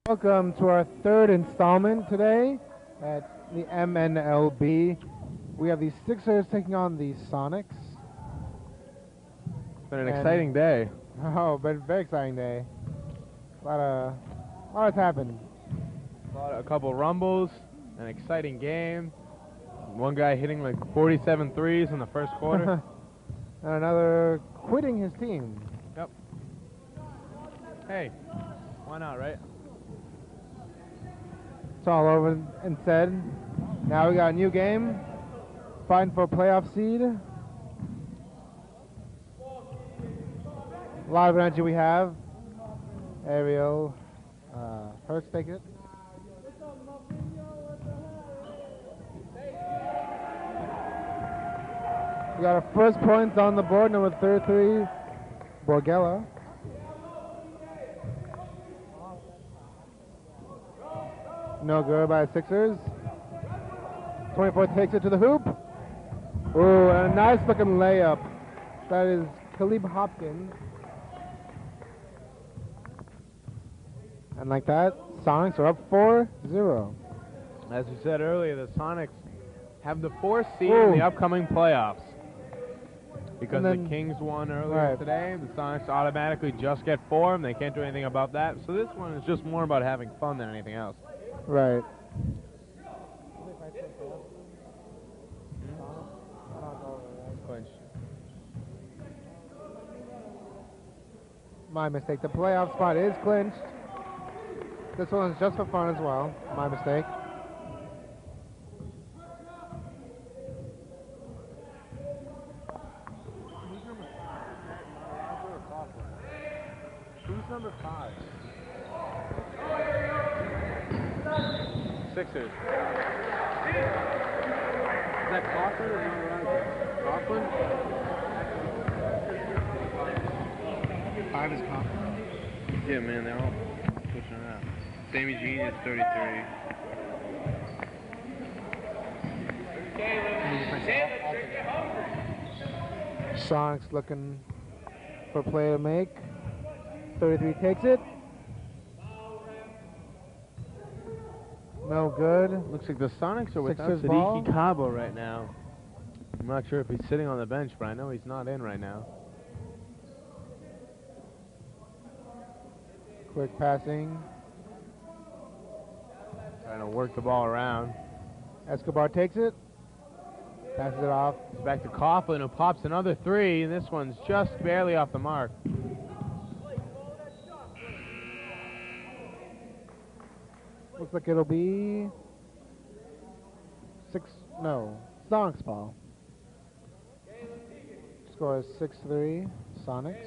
Welcome to our third installment today at the MNLB. We have the Sixers taking on the Sonics. It's been an exciting day. Oh, but very exciting day. A lot has happened. A couple rumbles, an exciting game. One guy hitting like 47 threes in the first quarter. And another quitting his team. Yep. Hey, why not, right? It's all over and said. Now we got a new game. Fighting for a playoff seed. A lot of energy we have. Ariel, Hurts take it. We got our first points on the board, number 33, Borgella. No good by the Sixers. 24 takes it to the hoop. Ooh, and a nice looking layup. That is Khalib Hopkins. And like that, Sonics are up 4-0. As we said earlier, the Sonics have the fourth seed in the upcoming playoffs. Because the Kings won earlier today, the Sonics automatically just get 4, and they can't do anything about that. So this one is just more about having fun than anything else. Right. Clinch. My mistake. The playoff spot is clinched. This one is just for fun as well. My mistake. Who's number 5? Sixers. Is that Coughlin or not? Coughlin? 5 is Coughlin. Yeah, man, they're all pushing around. Sammy Jean is 33. Sonics looking for a play to make. 33 takes it. No good. Looks like the Sonics are without Sixers ball. Sadiki Cabo right now. I'm not sure if he's sitting on the bench, but I know he's not in right now. Quick passing. Trying to work the ball around. Escobar takes it. Passes it off. It's back to Coughlin, who pops another 3, and this one's just barely off the mark. Looks like it'll be Sonics ball. Score is 6-3, Sonics.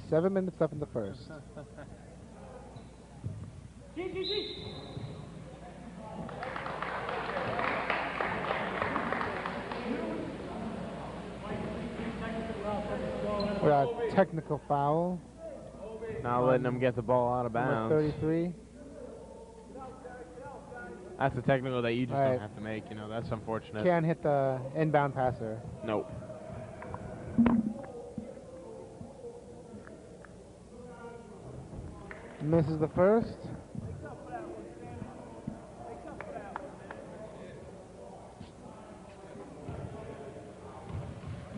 7 minutes left in the first. We got a technical foul. Not letting them get the ball out of bounds. Number 33. That's a technical that you just don't have to make, you know, that's unfortunate. Can't hit the inbound passer. Nope. Misses the first.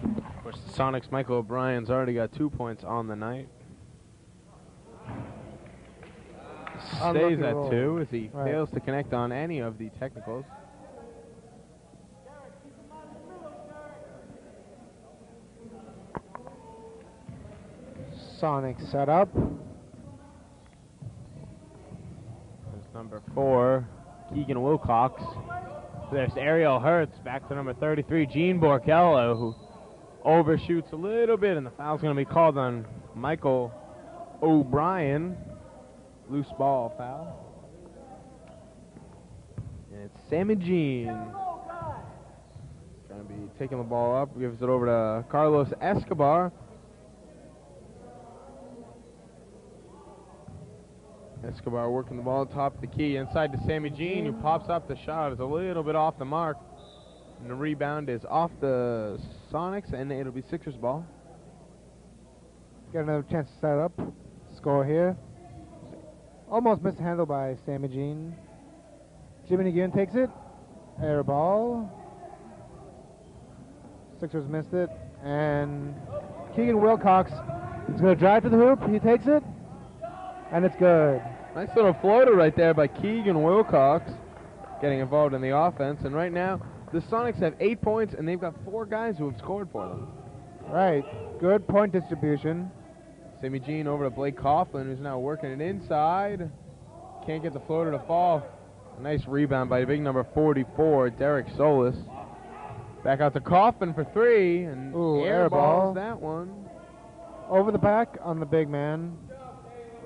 Of course, the Sonics' Michael O'Brien's already got 2 points on the night. Stays at 2 as he fails to connect on any of the technicals. Sonic set up. There's number 4, Keegan Wilcox. There's Ariel Hurts back to number 33, Gene Borgello, who overshoots a little bit, and the foul's going to be called on Michael O'Brien. Loose ball foul. And it's Sammy Jean. Going to be taking the ball up. Gives it over to Carlos Escobar. Escobar working the ball top of the key inside to Sammy Jean, who pops up the shot. It's a little bit off the mark. And the rebound is off the Sonics, and it'll be Sixers ball. Got another chance to set up. Score here. Almost mishandled by Sammy Jean. Jimmy McGinn takes it. Air ball. Sixers missed it. And Keegan Wilcox is going to drive to the hoop. He takes it. And it's good. Nice little floater right there by Keegan Wilcox, getting involved in the offense. And right now, the Sonics have 8 points, and they've got 4 guys who have scored for them. Right. Good point distribution. Sammy Jean over to Blake Coughlin, who's now working it inside. Can't get the floater to fall. A nice rebound by big number 44, Derek Solis. Back out to Coughlin for 3, and air balls that one. Over the back on the big man.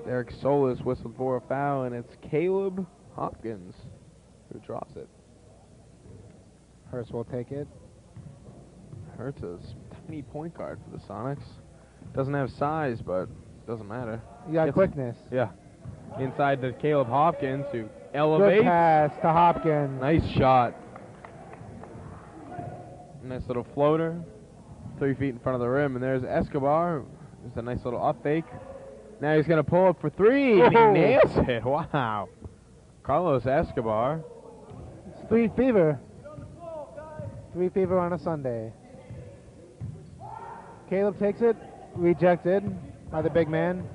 Derek Solis whistled for a foul, and it's Caleb Hopkins who drops it. Hurst will take it. Hurts a tiny point guard for the Sonics. Doesn't have size, but doesn't matter. You got quickness. Yeah. Inside to Caleb Hopkins, who elevates. Good pass to Hopkins. Nice shot. Nice little floater. 3 feet in front of the rim, and there's Escobar. Just a nice little up fake. Now he's going to pull up for 3, and he nails it. Wow. Carlos Escobar. It's 3 fever. 3 fever on a Sunday. Caleb takes it. Rejected by the big man.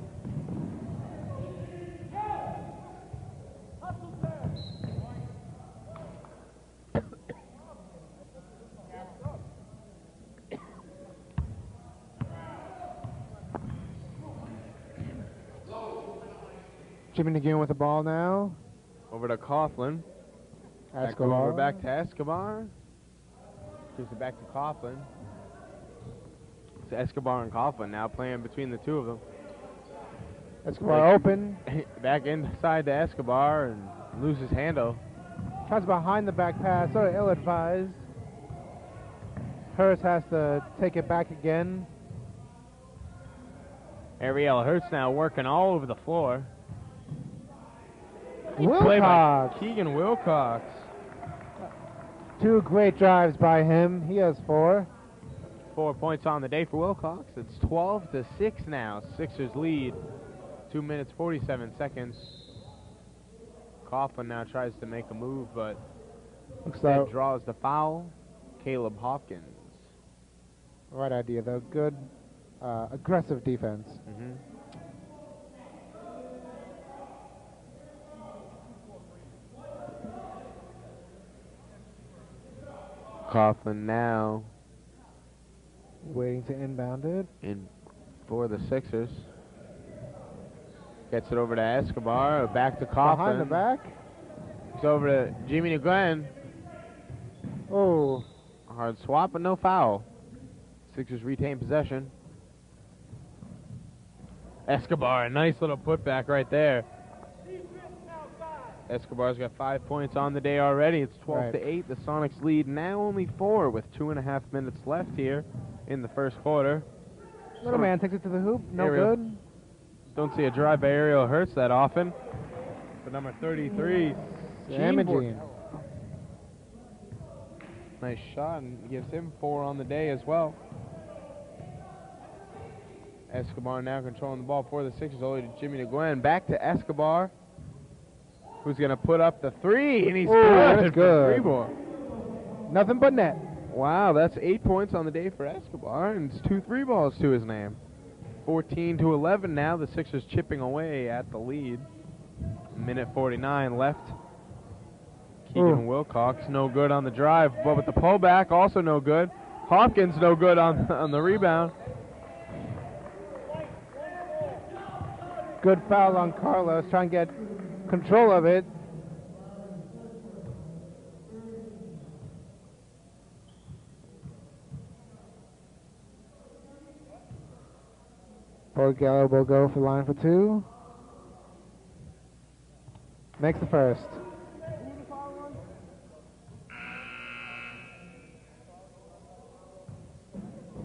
Jimmy McGinn with the ball now. Over to Coughlin. Escobar. Back to Escobar. Gives it back to Coughlin. It's Escobar and Coughlin now playing between the two of them. Escobar open. Back inside to Escobar and loses handle. Tries behind the back pass, sort of ill-advised. Hurst has to take it back again. Ariel Hurts now working all over the floor. Wilcox. Keegan Wilcox. 2 great drives by him. He has 4. 4 points on the day for Wilcox. It's 12-6 now. Sixers lead. 2 minutes, 47 seconds. Coughlin now tries to make a move, but instead draws the foul. Caleb Hopkins. Right idea, though. Good, aggressive defense. Coughlin now waiting to inbound it. In for the Sixers. Gets it over to Escobar. Back to Coughlin. Behind the back. It's over to Jimmy McGinn. Oh. Hard swap, but no foul. Sixers retain possession. Escobar, a nice little putback right there. Escobar's got 5 points on the day already. It's 12-8. The Sonics lead now only 4 with 2.5 minutes left here in the first quarter. Little man takes it to the hoop. No Ariel. good. Don't see a drive by Ariel Hurts that often. For number 33, Sammy Jean. Nice shot, and gives him 4 on the day as well. Escobar now controlling the ball for the Sixers. Over to Jimmy McGinn. Back to Escobar, who's going to put up the 3, and he's good. Good. 3 more. Nothing but net. Wow, that's 8 points on the day for Escobar, and it's 2 3 balls to his name. 14-11 now. The Sixers chipping away at the lead. Minute 49 left. Keegan Wilcox, no good on the drive, but with the pullback, also no good. Hopkins, no good on the rebound. Good foul on Carlos, trying to get control of it. Borgello will go for line for 2. Makes the first.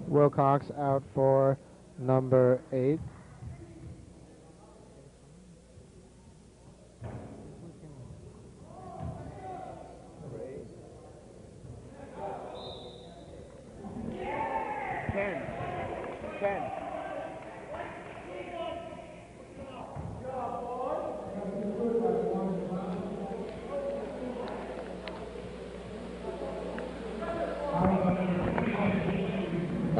Wilcox out for number 8.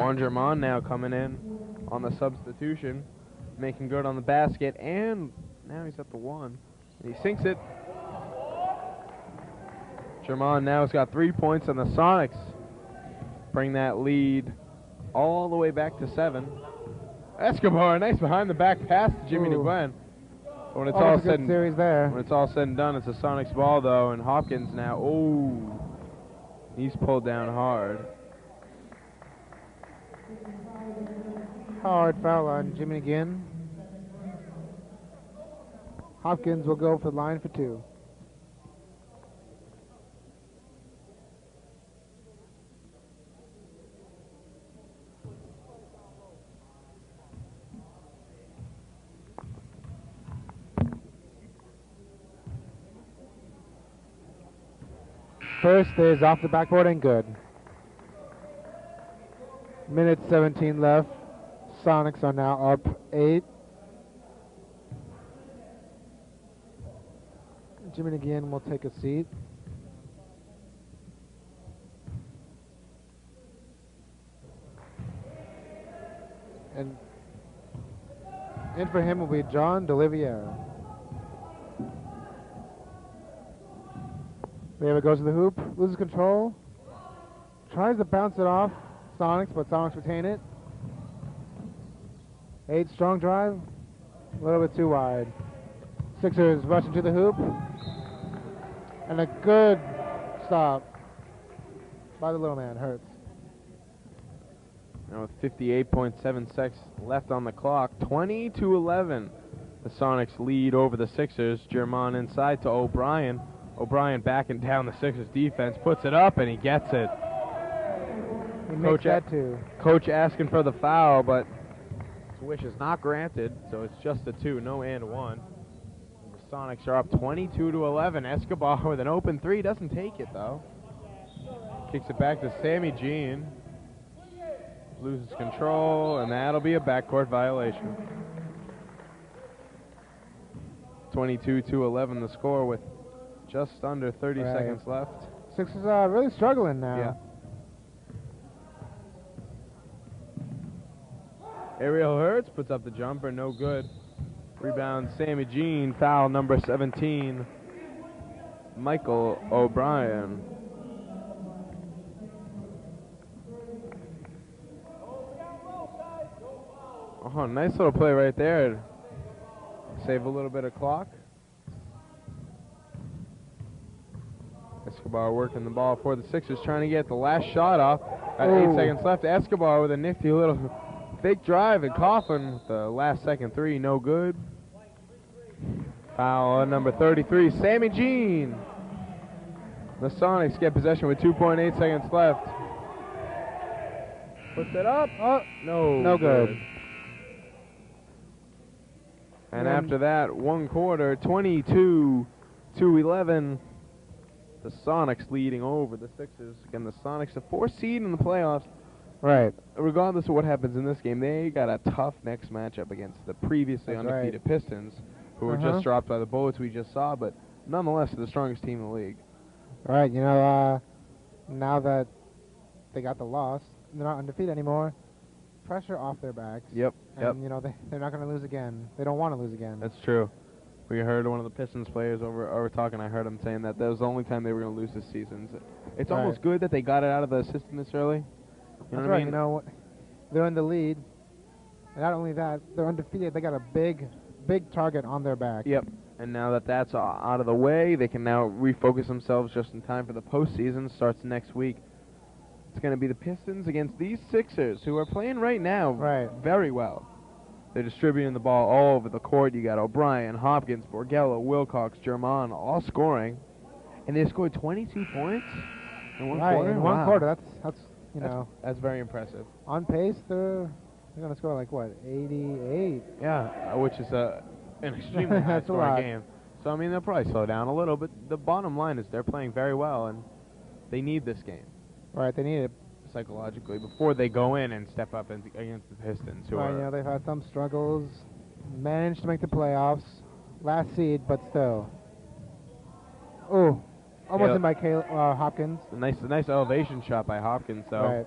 Juan German now coming in on the substitution, making good on the basket, and now he's at the one. And he sinks it. German now has got 3 points, and the Sonics bring that lead all the way back to 7. Escobar, nice behind the back pass to Jimmy DeGuen. When it's all said and done, it's a Sonics ball though, and Hopkins now, he's pulled down hard. Hard foul on Jimmy again. Hopkins will go for the line for 2. First is off the backboard and good. Minute 17 left. Sonics are now up 8. Jimmy again will take a seat. And in for him will be John DeLiviera. There it goes to the hoop, loses control, tries to bounce it off Sonics, but Sonics retain it. 8 strong drive, a little bit too wide. Sixers rushing to the hoop, and a good stop by the little man, Hurts. Now with 58.7 seconds left on the clock, 20-11. The Sonics lead over the Sixers. German inside to O'Brien. O'Brien backing down the Sixers defense, puts it up, and he gets it. He makes that too. Coach asking for the foul, but his wish is not granted, so it's just a 2, no and 1. The Sonics are up 22-11. Escobar with an open 3, doesn't take it though. Kicks it back to Sammy Jean. Loses control, and that'll be a backcourt violation. 22-11 the score with just under 30 seconds left. Sixers are really struggling now. Yeah. Ariel Hurts puts up the jumper, no good. Rebound, Sammy Jean, foul number 17, Michael O'Brien. Oh, nice little play right there. Save a little bit of clock. Escobar working the ball for the Sixers, trying to get the last shot off. At 8 seconds left. Escobar with a nifty little fake drive, and Coughlin with the last second 3, no good. Foul on number 33, Sammy Jean. The Sonics get possession with 2.8 seconds left. Puts it up. Oh, no good. And after that, 1 quarter, 22-11. The Sonics leading over the Sixers. Again, the Sonics, a 4 seed in the playoffs. Right. Regardless of what happens in this game, they got a tough next matchup against the previously undefeated Pistons, who were just dropped by the Bullets we just saw, but nonetheless, they're the strongest team in the league. Right. You know, now that they got the loss, they're not undefeated anymore. Pressure off their backs. Yep. And, you know, they're not going to lose again. They don't want to lose again. That's true. We heard one of the Pistons players over talking. I heard him saying that was the only time they were going to lose this season. It's almost good that they got it out of the system this early. You know what I mean? You know, they're in the lead. And not only that, they're undefeated. They got a big target on their back. Yep. And now that that's out of the way, they can now refocus themselves just in time for the postseason. Starts next week. It's going to be the Pistons against these Sixers, who are playing right now very well. They're distributing the ball all over the court. You got O'Brien, Hopkins, Borgello, Wilcox, German, all scoring. And they scored 22 points in 1 quarter? In 1 quarter. That's you know. That's very impressive. On pace, they're going to score like, what, 88? Yeah, which is an extremely high-scoring game. So, I mean, they'll probably slow down a little, but the bottom line is they're playing very well, and they need this game. Right, they need it. Psychologically, before they go in and step up against the Pistons, who are... You know, they've had some struggles, managed to make the playoffs, last seed, but still. Oh, almost in by Hopkins. A nice elevation shot by Hopkins, though. Right.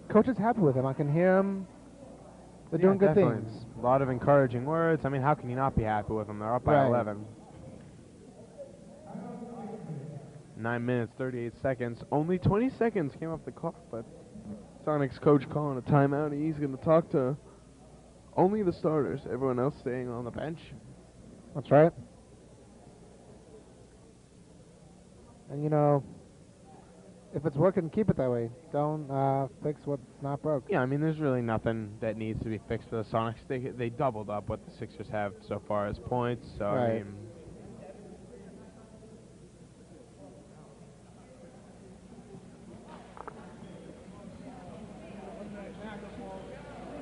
coach is happy with him. I can hear him. They're doing good definitely. things. A lot of encouraging words. I mean, how can you not be happy with them? They're up by Right. 11. 9 minutes, 38 seconds. Only 20 seconds came off the clock, but Sonics coach calling a timeout. He's going to talk to only the starters. Everyone else staying on the bench. That's right. And, you know, if it's working, keep it that way. Don't fix what's not broke. Yeah, I mean, there's really nothing that needs to be fixed for the Sonics. They doubled up what the Sixers have so far as points. So, Right. I mean,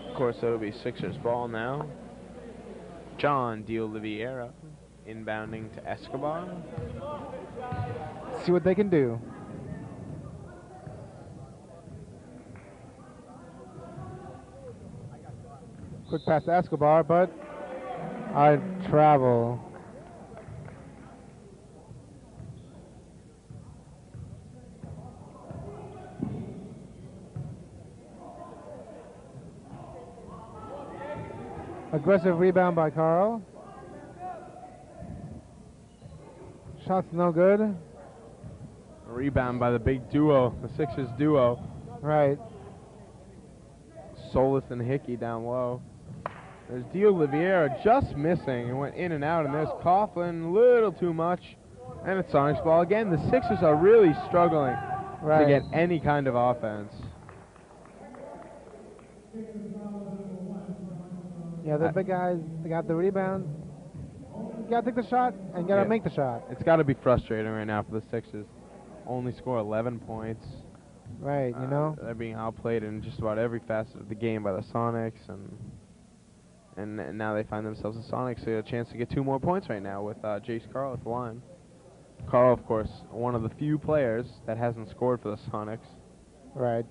of course, it'll be Sixers ball now. John DiOliveira inbounding to Escobar. See what they can do. Quick pass to Escobar, but I travel. Aggressive rebound by Carl. Shot's no good. A rebound by the big duo, the Sixers duo. Right. Solis and Hickey down low. There's DiOliveira just missing and went in and out, and there's Coughlin a little too much. And it's Sonics ball again. The Sixers are really struggling to get any kind of offense. Yeah, the big guys, they got the rebound. You gotta take the shot and you gotta make the shot. It's got to be frustrating right now for the Sixers. Only score 11 points. Right, you know? They're being outplayed in just about every facet of the game by the Sonics, and now they find themselves the Sonics. They get a chance to get 2 more points right now with Jace Carl at the line. Carl, of course, one of the few players that hasn't scored for the Sonics. Right.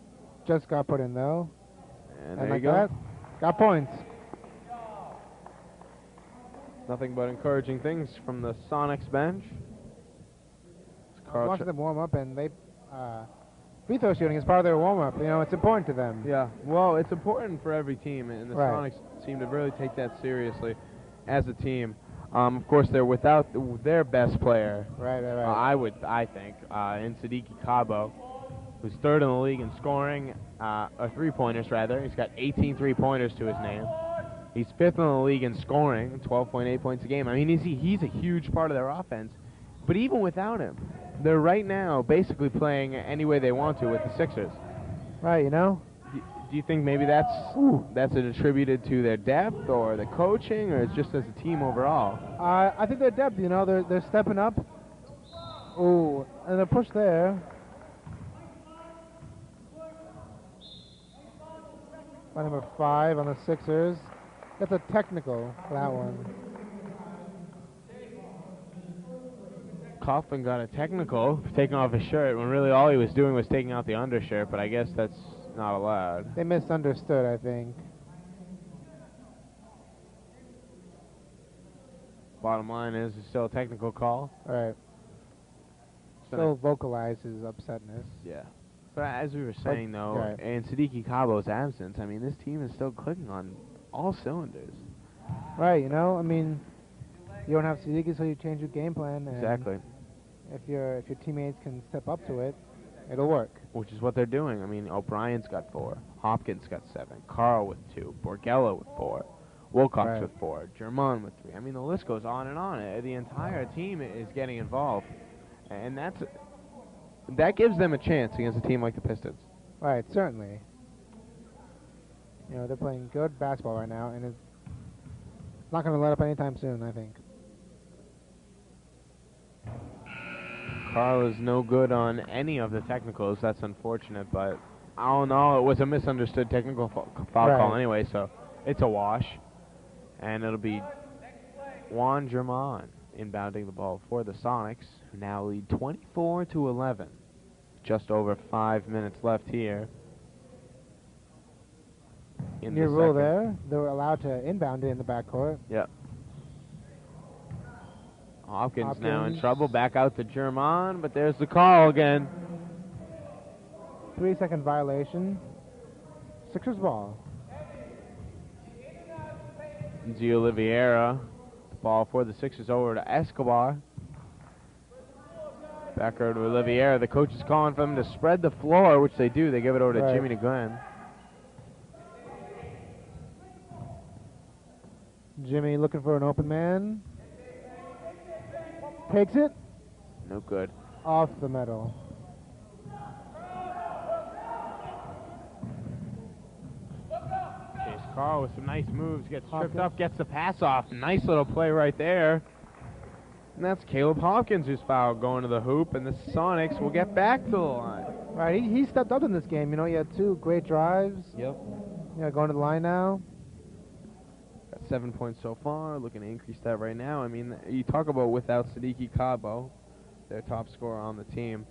Just got put in though. And And there like you go. that, got points. Nothing but encouraging things from the Sonics bench. Watch them warm up, and they free throw shooting is part of their warm up. You know, it's important to them. Yeah, well, it's important for every team, and the Right. Sonics seem to really take that seriously as a team. Of course, they're without their best player. Right. I think, in Siddiqui Cabo, who's 3rd in the league in scoring, or three-pointers rather. He's got 18 three-pointers to his name. He's 5th in the league in scoring, 12.8 points a game. I mean, he's a huge part of their offense. But even without him, they're right now basically playing any way they want to with the Sixers. Right, you know? Do you think maybe that's attributed to their depth or the coaching, or it's just as a team overall? I think their depth, you know, they're stepping up. Ooh, and a push there. By number 5 on the Sixers. That's a technical for that one. Coughlin got a technical for taking off his shirt when really all he was doing was taking out the undershirt, but I guess that's not allowed. They misunderstood, I think. Bottom line is it's still a technical call. All right. Still vocalize his upsetness. Yeah. But as we were saying, though, right. in Siddiqui Cabo's absence, I mean, this team is still clicking on all cylinders. Right, you know, I mean, you don't have Siddiqui, so you change your game plan. And Exactly. If your teammates can step up to it, it'll work. Which is what they're doing. I mean, O'Brien's got 4. Hopkins got 7. Carl with 2. Borgello with 4. Wilcox Right. with 4. German with 3. I mean, the list goes on and on. The entire team is getting involved. And that gives them a chance against a team like the Pistons. Right, certainly. You know, they're playing good basketball right now, and it's not going to let up anytime soon, I think. Carl is no good on any of the technicals. That's unfortunate, but all in all, it was a misunderstood technical foul call anyway, so it's a wash. And it'll be Juan German inbounding the ball for the Sonics, who now lead 24-11. Just over 5 minutes left here. New rule there. They were allowed to inbound it in the backcourt. Yep. Hopkins now in trouble. Back out to German, but there's the call again. 3-second violation. Sixers ball. Oliveira. Ball for the Sixers over to Escobar. Back over to Oliveira. The coach is calling for them to spread the floor, which they do. They give it over to Jimmy Nguyen. Jimmy looking for an open man. Takes it. No good. Off the metal. Chase Carl with some nice moves. Gets tripped up, gets the pass off. Nice little play right there. And that's Caleb Hawkins who's fouled going to the hoop, and the Sonics will get back to the line. Right, he stepped up in this game. You know, he had 2 great drives. Yep. Yeah, going to the line now. Got 7 points so far. Looking to increase that right now. I mean, you talk about without Siddiqui Cabo, their top scorer on the team,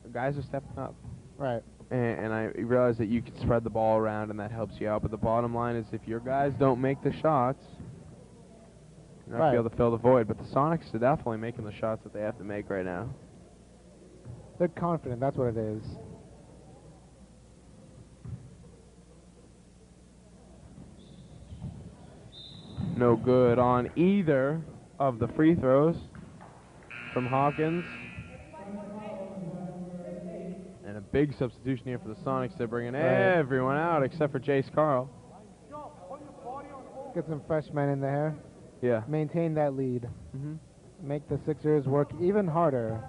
the guys are stepping up. Right. And I realize that you can spread the ball around and that helps you out. But the bottom line is if your guys don't make the shots, you're not going to be able to fill the void. But the Sonics are definitely making the shots that they have to make right now. They're confident. That's what it is. No good on either of the free throws from Hawkins. And a big substitution here for the Sonics. They're bringing everyone out except for Jace Carl. Get some freshmen in there. Yeah. Maintain that lead. Mm-hmm. Make the Sixers work even harder.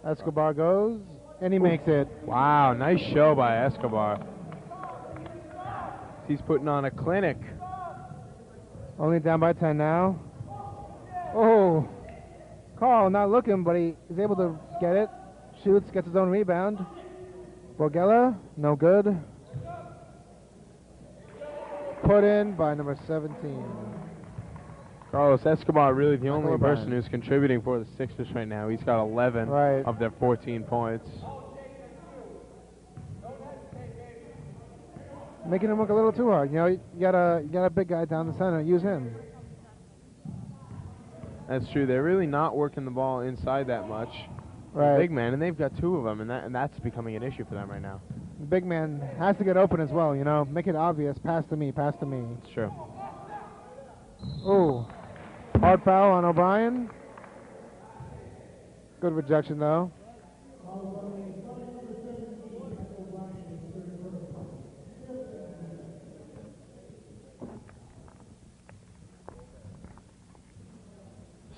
Escobar goes, and he makes it. Wow, nice show by Escobar. He's putting on a clinic. Only down by 10 now. Oh, Carl not looking, but he is able to get it. Shoots, gets his own rebound. Borgella, no good. Put in by number 17. Carlos Escobar really the only O'Brien. person who's contributing for the Sixers right now. He's got 11 of their 14 points. Making him work a little too hard. You know, you got a big guy down the center. Use him. That's true. They're really not working the ball inside that much. Right. Big man, and they've got 2 of them, and that's becoming an issue for them right now. The big man has to get open as well. You know, make it obvious. Pass to me. Pass to me. It's true. Ooh, hard foul on O'Brien. Good rejection though.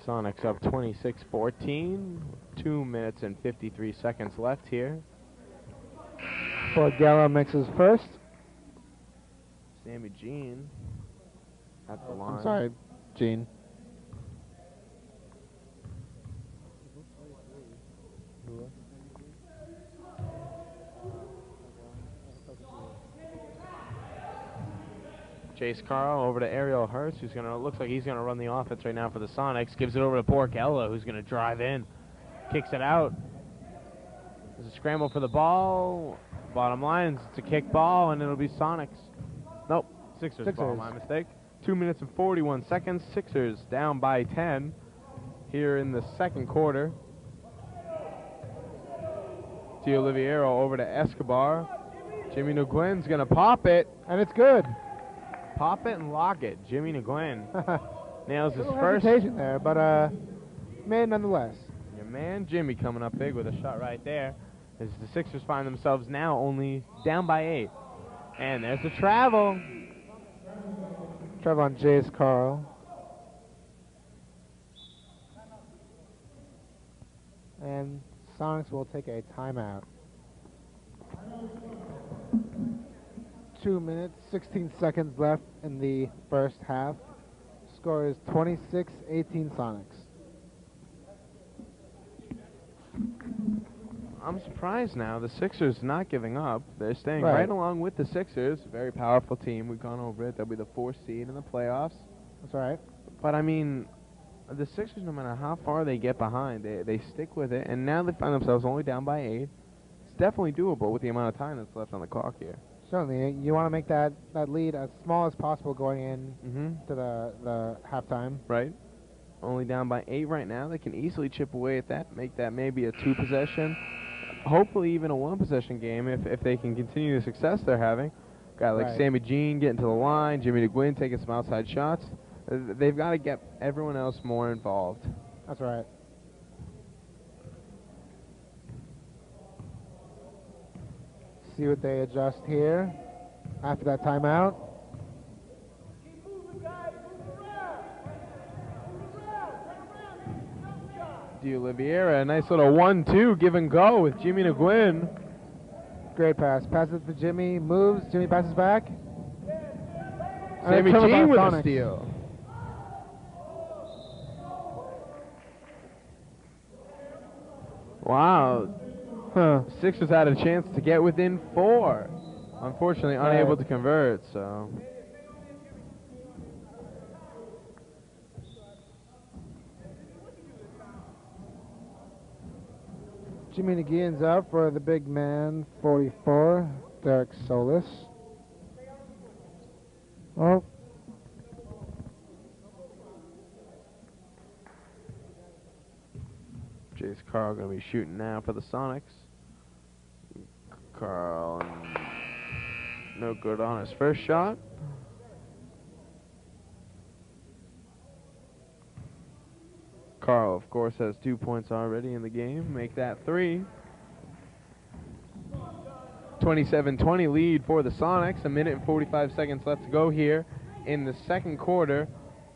Sonics up 26-14. 2 minutes and 53 seconds left here. Borgella makes his first. Sammy Jean at the line. I'm sorry, Gene. Jace Carl over to Ariel Hurst, who's looks like he's gonna run the offense right now for the Sonics. Gives it over to Borgella, who's gonna drive in, kicks it out. There's a scramble for the ball. Bottom line, it's a kick ball, and it'll be Sonics. Nope, Sixers ball. My mistake. 2 minutes and 41 seconds. Sixers down by 10 here in the second quarter. Oliveira over to Escobar. Jimmy Nguyen's gonna pop it, and it's good. Pop it and lock it. Jimmy Nguyen nails his first. Hesitation there, but made nonetheless. Your man Jimmy coming up big with a shot right there. As the Sixers find themselves now only down by 8. And there's the travel. Travel on Jace Carl. And Sonics will take a timeout. 2 minutes, 16 seconds left in the first half. Score is 26-18 Sonics. I'm surprised now. The Sixers not giving up. They're staying right along with the Sixers. Very powerful team. We've gone over it. They'll be the 4th seed in the playoffs. That's right. But, I mean, the Sixers, no matter how far they get behind, they stick with it. And now they find themselves only down by 8. It's definitely doable with the amount of time that's left on the clock here. Certainly. You want to make that lead as small as possible going in to the halftime. Right. Only down by 8 right now. They can easily chip away at that, make that maybe a 2 possession. hopefully even a one-possession game if they can continue the success they're having. Guy like Right. Sammy Jean getting to the line, Jimmy DeGuin taking some outside shots. They've got to get everyone else more involved. That's right. See what they adjust here after that timeout. D'Oliveira, a nice little 1-2 give and go with Jimmy DeGuin. Great pass. Passes it to Jimmy. Moves. Jimmy passes back. Sammy turnover by Jean with a Sonics. steal. Wow. Huh. Sixers had a chance to get within 4. Unfortunately, unable to convert, so. Jimmy McGeehan's up for the big man, 44, Derek Solis. Oh. Jace Carl going to be shooting now for the Sonics. Carl, no good on his first shot. Carl, of course, has 2 points already in the game. Make that 3. 27-20 lead for the Sonics. 1 minute and 45 seconds left to go here in the second quarter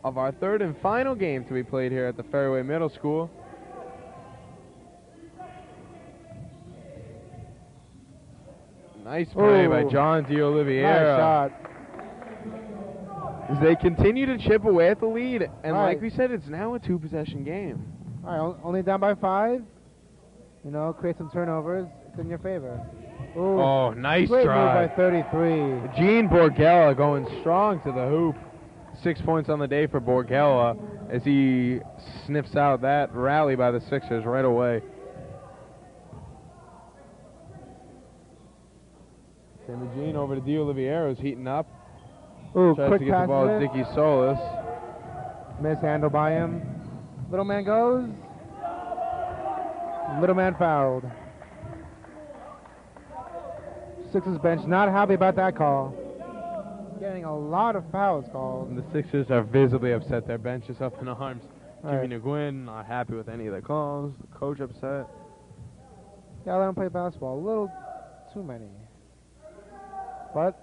of our third and final game to be played here at the Fairway Middle School. Nice play by John D'Oliveira. Nice shot. As they continue to chip away at the lead. And Right. like we said, it's now a 2-possession game. All right, only down by 5. You know, create some turnovers. It's in your favor. Ooh. Oh, nice Great move by drive. 33. Gene Borgella going strong to the hoop. 6 points on the day for Borgella as he sniffs out that rally by the Sixers right away. Sammy Jean over to D'Oliveira, who's heating up. Ooh, Tries quick to get the pass. ball to Dicky Solis. Mishandled by him. Little man goes. Little man fouled. Sixers bench not happy about that call. Getting a lot of fouls called. And the Sixers are visibly upset. Their bench is up in arms. Right. Jimmy DeGuin not happy with any of the calls. The coach upset. Yeah, let him play basketball. A little too many. But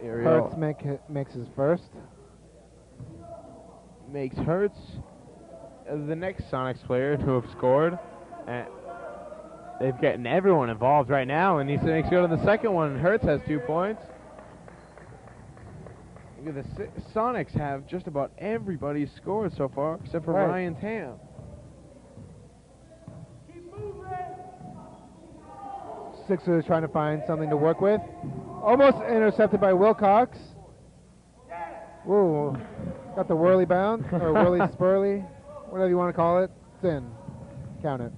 Ariel Hurts makes his first. makes Hurts the next Sonics player to have scored. And they've gotten everyone involved right now, and he makes go to the second one. Hurts has 2 points. Look at the Sonics have just about everybody scored so far, except for Right. Ryan Tam. Sixers trying to find something to work with. Almost intercepted by Wilcox. Ooh, got the whirly bounce, or whirly spurly, whatever you want to call it. It's in. Count it.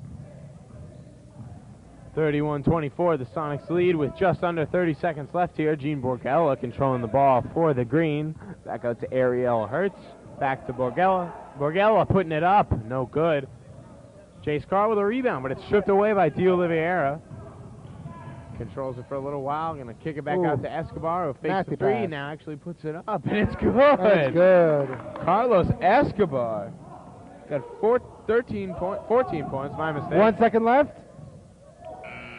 31-24, the Sonics lead with just under 30 seconds left here. Gene Borgella controlling the ball for the green. Back out to Ariel Hurts. Back to Borgella. Borgella putting it up. No good. Jace Carr with a rebound, but it's stripped away by D'Oliveira. Controls it for a little while. Going to kick it back out to Escobar, who fakes Nasty the three. pass. Now actually puts it up, and it's good. That's good. Carlos Escobar got 14 points. My mistake. 1 second left.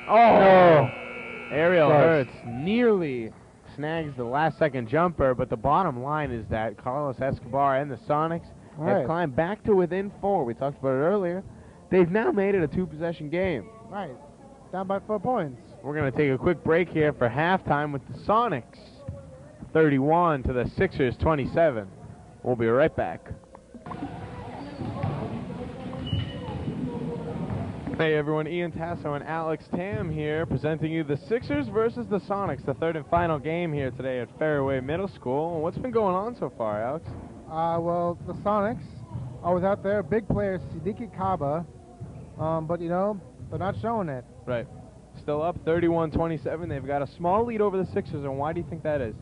Oh! Ariel Close. Hurts nearly snags the last second jumper, but the bottom line is that Carlos Escobar and the Sonics have Right. climbed back to within 4. We talked about it earlier. They've now made it a 2-possession game. Right. Down by 4 points. We're going to take a quick break here for halftime with the Sonics 31 to the Sixers 27. We'll be right back. Hey everyone, Ian Tasso and Alex Tam here presenting you the Sixers versus the Sonics, the third and final game here today at Fairway Middle School. What's been going on so far, Alex? Well, the Sonics are without their big player, Siddiqui Kaba, but, you know, they're not showing it. Right. Still up 31-27. They've got a small lead over the Sixers, and why do you think that is?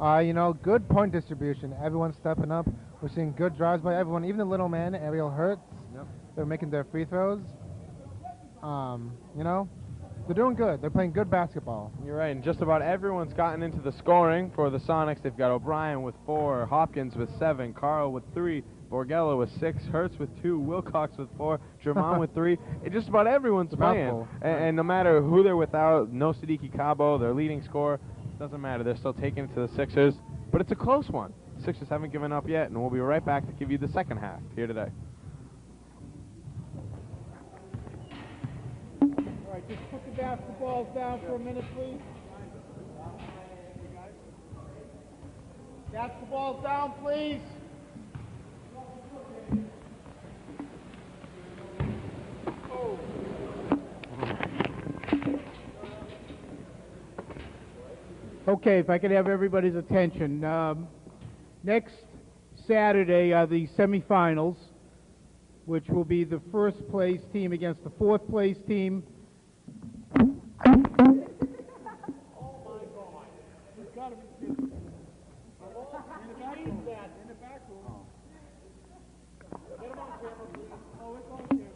You know, good point distribution. Everyone's stepping up. We're seeing good drives by everyone, even the little man, Ariel Hurts. Yep. They're making their free throws. You know, they're doing good. They're playing good basketball. You're right, and just about everyone's gotten into the scoring for the Sonics. They've got O'Brien with 4, Hopkins with 7, Carl with 3, Borgella with 6, Hertz with 2, Wilcox with 4, Dramon with 3. Just about everyone's playing. And no matter who they're without, no Siddiqui Cabo, their leading scorer, doesn't matter. They're still taking it to the Sixers. But it's a close one. The Sixers haven't given up yet, and we'll be right back to give you the second half here today. All right, just put the basketballs down for a minute, please. Basketballs down, please. Okay, if I could have everybody's attention. Next Saturday are the semifinals, which will be the first place team against the fourth place team. Oh my God. There's got to be in the back room. Get him on camera, please. Oh, it's on camera.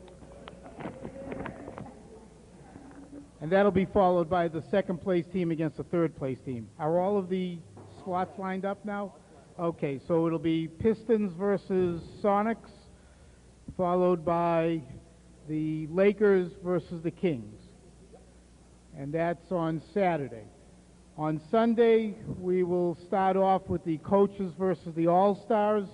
And that'll be followed by the second place team against the third place team. Are all of the slots lined up now? Okay, so it'll be Pistons versus Sonics, followed by the Lakers versus the Kings. And that's on Saturday. On Sunday, we will start off with the coaches versus the All-Stars.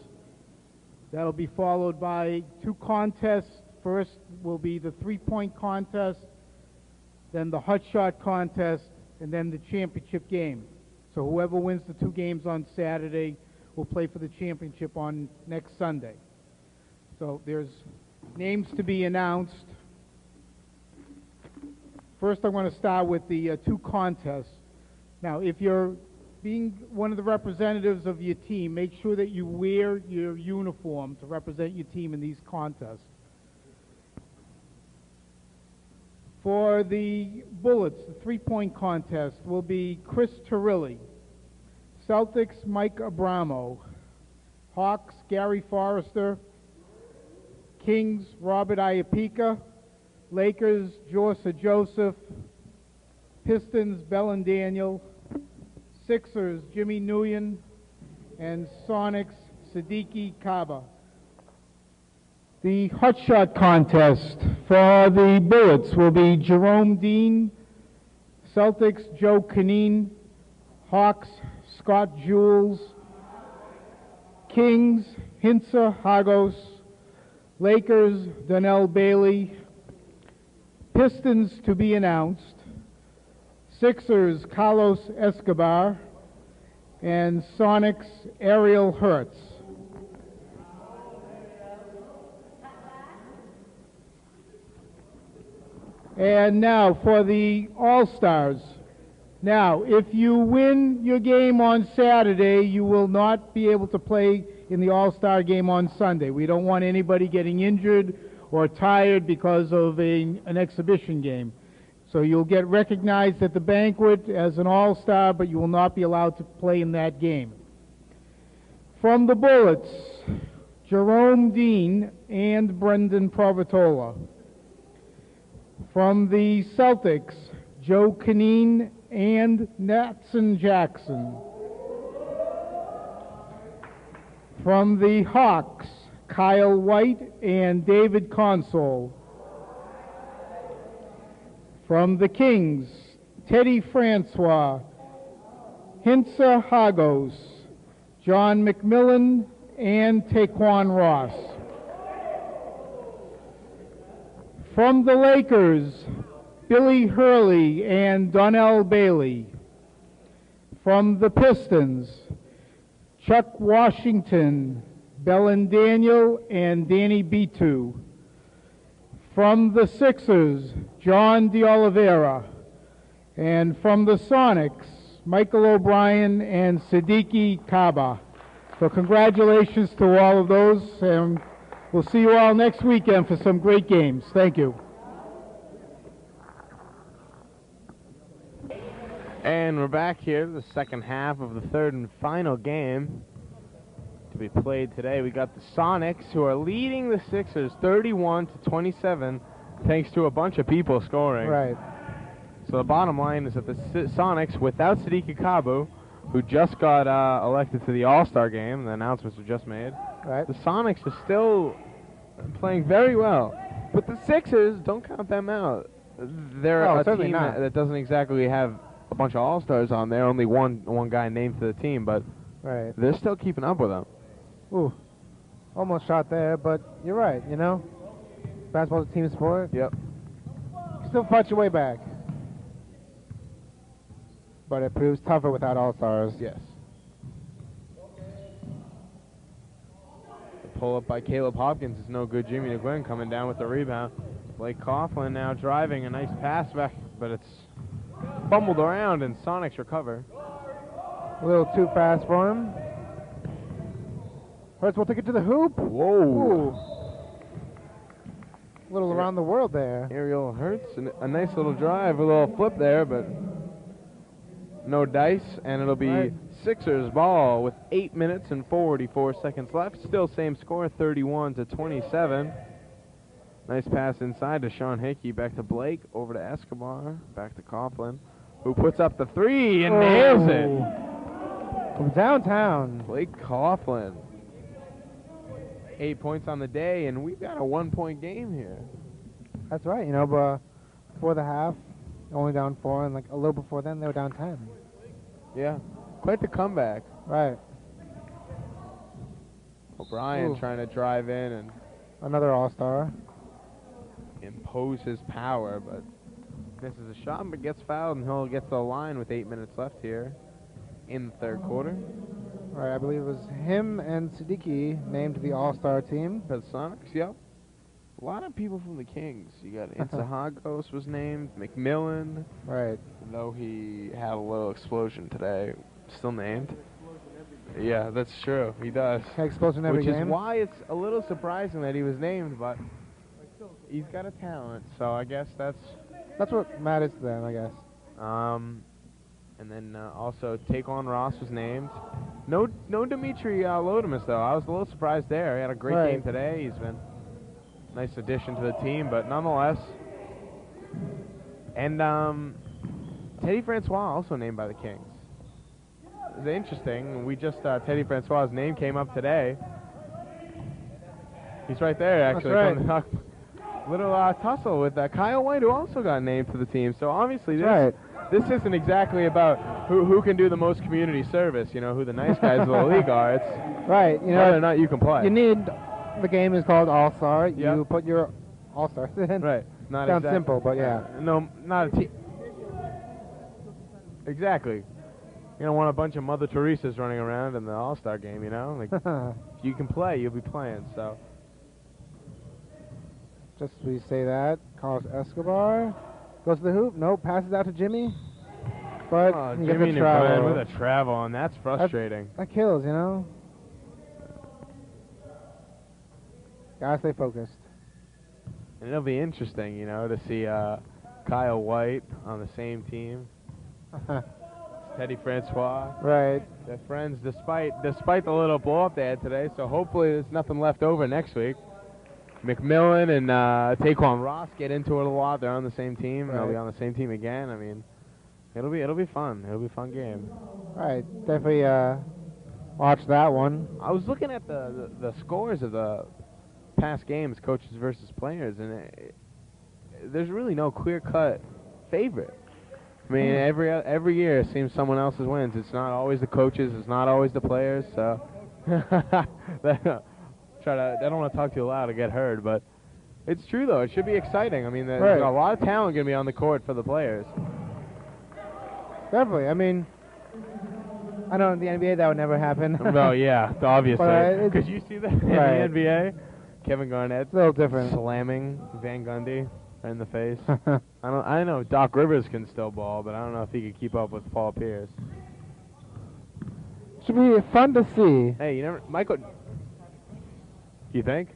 That'll be followed by 2 contests. First will be the 3-point contest, then the hot shot contest, and then the championship game. So whoever wins the 2 games on Saturday will play for the championship on next Sunday. So there's names to be announced. First, I'm going to start with the 2 contests. Now, if you're being one of the representatives of your team, make sure that you wear your uniform to represent your team in these contests. For the Bullets, the 3-point contest will be Chris Turilli, Celtics Mike Abramo, Hawks Gary Forrester, Kings Robert Iapika, Lakers Jorsa Joseph, Pistons Bellin Daniel, Sixers Jimmy Nguyen, and Sonics Siddiqui Kaba. The hot shot contest for the Bullets will be Jerome Dean, Celtics Joe Canine, Hawks Scott Jules, Kings Hinsa Hagos, Lakers Donnell Bailey, Pistons to be announced, Sixers Carlos Escobar, and Sonics Ariel Hertz. And now for the All-Stars. Now, if you win your game on Saturday, you will not be able to play in the All-Star game on Sunday. We don't want anybody getting injured or tired because of an exhibition game. So you'll get recognized at the banquet as an All-Star, but you will not be allowed to play in that game. From the Bullets, Jerome Dean and Brendan Provatola. From the Celtics, Joe Canine and Natson Jackson. From the Hawks, Kyle White and David Console. From the Kings, Teddy Francois, Hinsa Hagos, John McMillan, and Taquan Ross. From the Lakers, Billy Hurley and Donnell Bailey. From the Pistons, Chuck Washington, Bellin Daniel, and Danny Bitu. From the Sixers, John DeOliveira. And from the Sonics, Michael O'Brien and Siddiqui Kaba. So congratulations to all of those, and we'll see you all next weekend for some great games. Thank you. And we're back here, the second half of the third and final game to be played today. We got the Sonics, who are leading the Sixers 31-27 thanks to a bunch of people scoring. Right. So the bottom line is that the Sonics, without Sadiq Kabu, who just got elected to the All-Star game, the announcements were just made, Right. the Sonics are still playing very well. But the Sixers, don't count them out. They're a certainly team not. that doesn't exactly have a bunch of All-Stars on there, only one guy named to the team, but Right. they're still keeping up with them. Ooh. Almost shot there, but you're right, you know? Basketball's a team sport. Yep. Still fight your way back. But it proves tougher without All-Stars. Yes. The pull-up by Caleb Hopkins is no good. Jimmy DeGuin coming down with the rebound. Blake Coughlin now driving, a nice pass back, but it's fumbled around, and Sonics recover. A little too fast for him. Hurts will take it to the hoop. Whoa. Ooh. A little around the world there. Ariel Hurts, and a nice little drive, a little flip there, but no dice, and it'll be Right. Sixers ball with 8 minutes and 44 seconds left. Still same score, 31-27. Nice pass inside to Sean Hickey, back to Blake, over to Escobar, back to Coughlin, who puts up the three and nails it. From downtown. Blake Coughlin. 8 points on the day, and we've got a 1-point game here. That's right, you know, but before the half, only down 4, and like a little before then, they were down 10. Yeah, quite the comeback. Right. O'Brien Ooh. trying to drive in and Another All-Star. impose his power, but misses a shot, but gets fouled, and he'll get to the line with 8 minutes left here in the third quarter. Right, I believe it was him and Siddiqui named to the All-Star team. For the Sonics, yep. A lot of people from the Kings. You got Insahagos was named, McMillan, Right. though he had a little explosion today, still named. Yeah, that's true. He does. Explosion every Which game. is why it's a little surprising that he was named, but he's got a talent, so I guess that's... That's what matters to them, I guess. And then also Taquan Ross was named. No Dimitri Lodemus, though. I was a little surprised there. He had a great Right. game today. He's been a nice addition to the team, but nonetheless. And Teddy Francois also named by the Kings. It's interesting. We just Teddy Francois' name came up today. He's right there, actually. That's Coming up. Little tussle with Kyle White, who also got named to the team. So obviously this isn't exactly about who can do the most community service, you know, who the nice guys of the league are. It's Right, you know, whether or not you can play. you need, the game is called All-Star. Yep. You put your All-Stars in. Right. Not Sounds exact- simple, but yeah. No, not a team. Exactly. You don't want a bunch of Mother Teresa's running around in the All-Star game, you know? Like, if you can play, you'll be playing, so. Just we say that. Carlos Escobar goes to the hoop. Nope, passes out to Jimmy. But Oh, he gets Jimmy the travel. Nebrun with a travel, and that's frustrating. That kills, you know? Gotta stay focused. And it'll be interesting, you know, to see Kyle White on the same team. Teddy Francois. Right. They're friends despite the little blow-up they had today, so hopefully there's nothing left over next week. McMillan and Taquan Ross get into it a lot. They're on the same team. They'll be on the same team again. I mean, it'll be fun. It'll be a fun game. Right. Definitely watch that one. I was looking at the scores of the past games, coaches versus players, and there's really no clear-cut favorite. I mean, every year it seems someone else's wins. It's not always the coaches. It's not always the players. So I don't want to talk too loud to get heard, but it's true though. It should be exciting. I mean, there's a lot of talent going to be on the court for the players. Definitely. I mean, I know in the NBA that would never happen. Well, yeah, obviously. But Could you see that in Right. the NBA? Kevin Garnett It's a little different. slamming Van Gundy right in the face. I know Doc Rivers can still ball, but I don't know if he could keep up with Paul Pierce. Should be fun to see. Hey, you never, Michael. You think?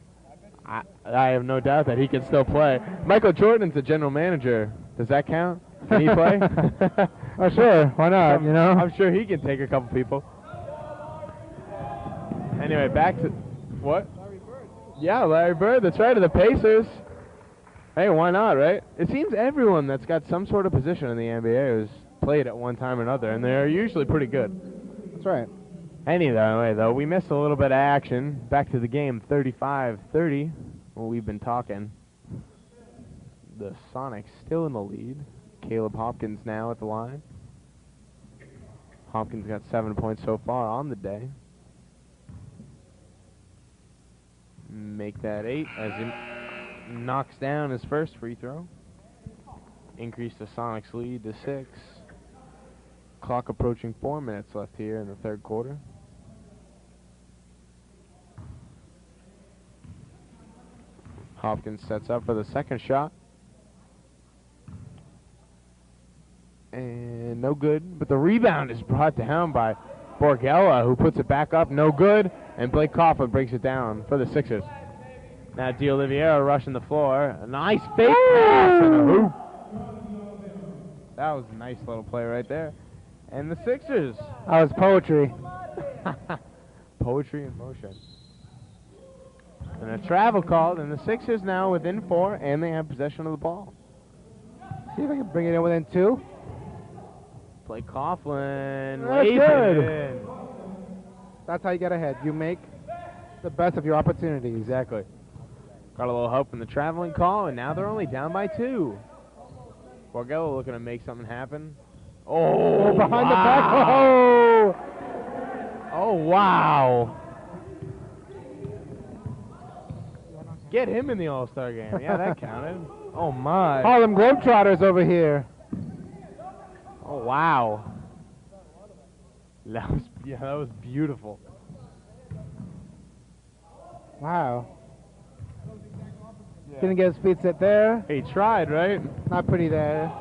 I have no doubt that he can still play. Michael Jordan's the general manager. Does that count? Can he play? Oh, sure. Why not? You know. I'm sure he can take a couple people. Anyway, back to what? Larry Bird. Yeah, Larry Bird. That's right. Of the Pacers. Hey, why not, right? It seems everyone that's got some sort of position in the NBA has played at one time or another, and they're usually pretty good. That's right. Anyway, though, we missed a little bit of action. Back to the game, 35-30. Well, we've been talking. The Sonics still in the lead. Caleb Hopkins now at the line. Hopkins got 7 points so far on the day. Make that 8 as he knocks down his first free throw. Increase the Sonics lead to 6. Clock approaching 4 minutes left here in the third quarter. Hopkins sets up for the second shot. And no good, but the rebound is brought down by Borgella, who puts it back up, no good, and Blake Coughlin breaks it down for the Sixers. Now DiOliveira rushing the floor. A nice fake pass and a hoop. That was a nice little play right there. And the Sixers. That was poetry. Poetry in motion. And a travel called, and the Sixers now within 4, and they have possession of the ball. See if I can bring it in within 2. Blake Coughlin. That's lays good. it in. That's how you get ahead. You make the best of your opportunities. Exactly. Got a little help from the traveling call, and now they're only down by 2. Borgella looking to make something happen. Oh, behind the back. wow. Oh, wow. Get him in the All-Star game. Yeah, that counted. Oh, my. Harlem Globetrotters over here. Oh, wow. That was beautiful. Wow. Didn't get his feet set there. He tried, right? Not pretty there.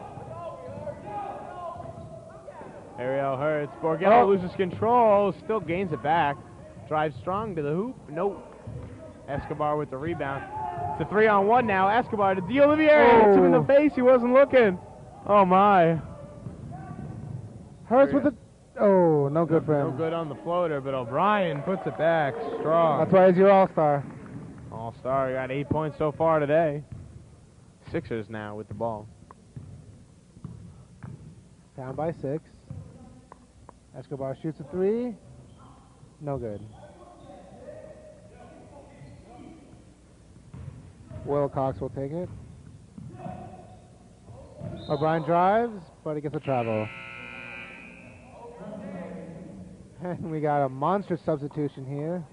Ariel Hurts. Borgella loses control. Still gains it back. Drives strong to the hoop. Nope. Escobar with the rebound. It's a 3-on-1 now. Escobar to DiOliveira. Hits him in the face. He wasn't looking. Oh, my. Hurts with the... Oh, no good for him. No good on the floater, but O'Brien puts it back strong. That's why he's your all-star. All-star. He got 8 points so far today. Sixers now with the ball. Down by 6. Escobar shoots a 3. No good. Wilcox will take it. O'Brien drives, but he gets a travel. And we got a monster substitution here.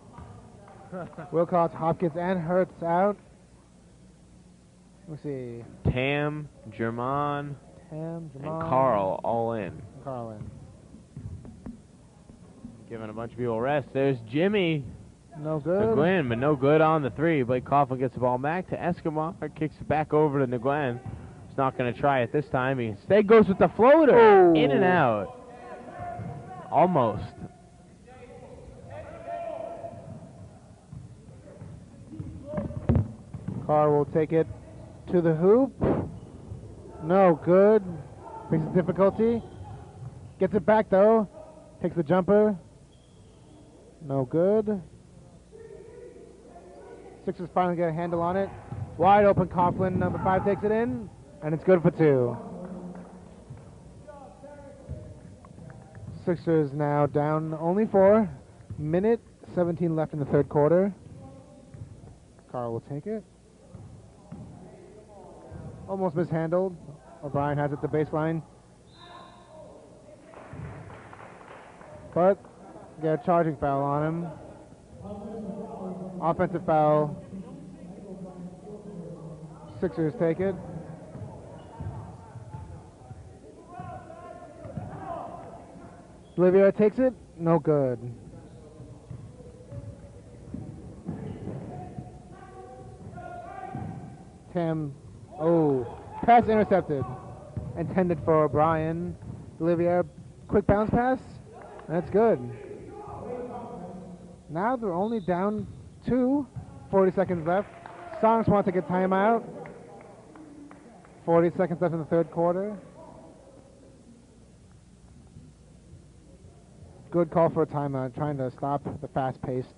Wilcox, Hopkins, and Hurts out. Let's see. Tam, German, Jamal, and Carl all in. Carl in. Giving a bunch of people rest. There's Jimmy No good. Nguyen, but no good on the 3. Blake Coughlin gets the ball back to Escobar. Kicks it back over to Nguyen. He's not going to try it this time. He instead goes with the floater. Oh. In and out. Almost. Carr will take it to the hoop. No good. Faces difficulty. Gets it back though. Takes the jumper. No good. Sixers finally get a handle on it. Wide open Coughlin, number 5 takes it in, and it's good for 2. Sixers now down only 4. Minute 17 left in the third quarter. Carl will take it. Almost mishandled. O'Brien has it at the baseline. But get a charging foul on him. Offensive foul. Sixers take it. Olivier takes it. No good. Tam. Oh. Pass intercepted. Intended for O'Brien. Olivier. Quick bounce pass. That's good. Now they're only down 2. 40 seconds left. Songs want to take a timeout. 40 seconds left in the third quarter. Good call for a timeout, trying to stop the fast-paced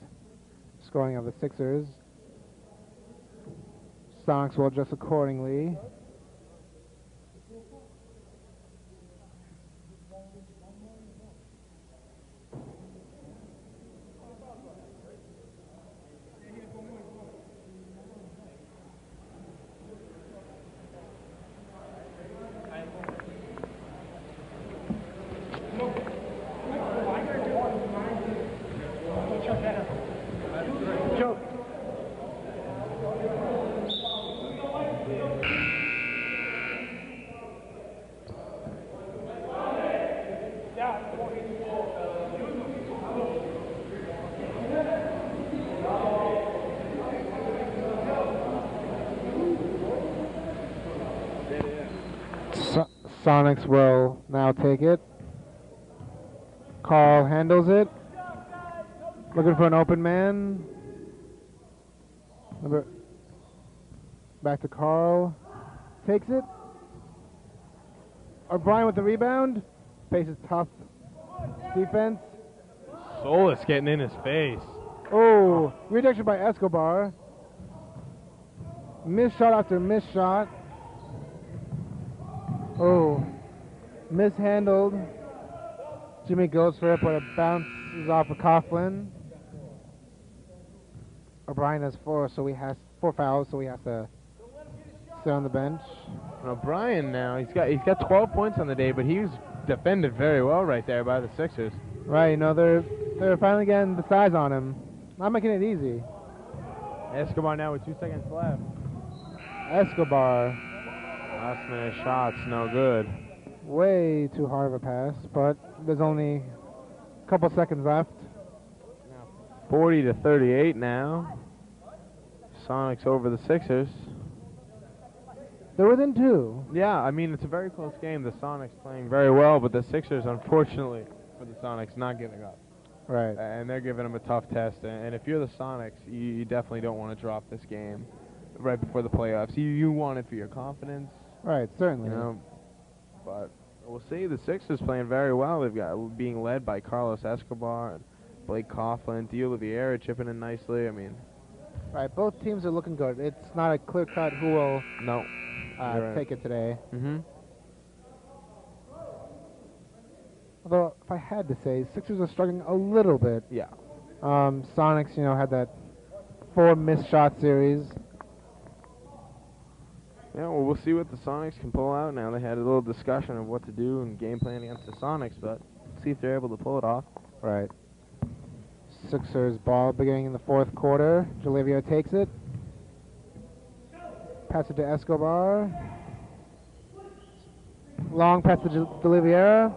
scoring of the Sixers. Sonics will adjust accordingly. Sonics will now take it. Carl handles it. Looking for an open man. Back to Carl. Takes it. O'Brien with the rebound. Faces tough defense. Solis getting in his face. Oh, rejection by Escobar. Missed shot after missed shot. Oh, mishandled. Jimmy goes for it, but it bounces off of Coughlin. O'Brien has four fouls, so he has to sit on the bench. O'Brien now, he's got 12 points on the day, but he's defended very well right there by the Sixers. Right, you know, they're finally getting the size on him. Not making it easy. Escobar now with 2 seconds left. Escobar. Last minute shots, no good. Way too hard of a pass, but there's only a couple seconds left. 40-38 now. Sonics over the Sixers. They're within 2. Yeah, I mean, it's a very close game. The Sonics playing very well, but the Sixers, unfortunately, for the Sonics, not giving up. Right. And they're giving them a tough test. And if you're the Sonics, you definitely don't want to drop this game right before the playoffs. You want it for your confidence. Right, certainly. You know, but we'll see. The Sixers playing very well. They've got being led by Carlos Escobar and Blake Coughlin, D'Oliveira chipping in nicely. I mean, right, both teams are looking good. It's not a clear cut who will take it today. Mm-hmm. Although, if I had to say, Sixers are struggling a little bit. Yeah. Sonics, you know, had that 4 missed shot series. Yeah, well, we'll see what the Sonics can pull out now. They had a little discussion of what to do and game plan against the Sonics, but see if they're able to pull it off. Right. Sixers ball beginning in the 4th quarter. D'Oliveira takes it. Pass it to Escobar. Long pass to D'Oliveira.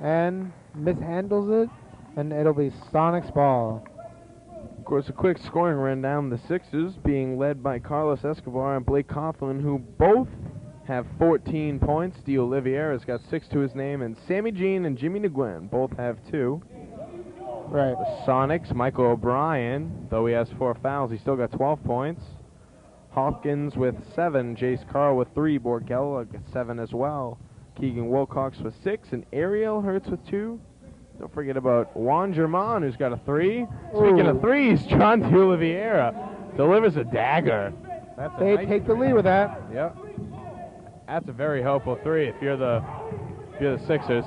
And mishandles it, and it'll be Sonics ball. Of course, a quick scoring rundown. The Sixers being led by Carlos Escobar and Blake Coughlin, who both have 14 points. D'Oliveira's got 6 to his name, and Sammy Jean and Jimmy Nguyen both have 2. Right. The Sonics, Michael O'Brien, though he has 4 fouls, he still got 12 points. Hopkins with 7, Jace Carl with 3, Borgella got 7 as well. Keegan Wilcox with 6, and Ariel Hertz with 2. Don't forget about Juan German, who's got a 3. Speaking of threes, John D'Oliveira delivers a dagger. They take the lead with that. Yep. That's a very helpful 3 if you're the Sixers,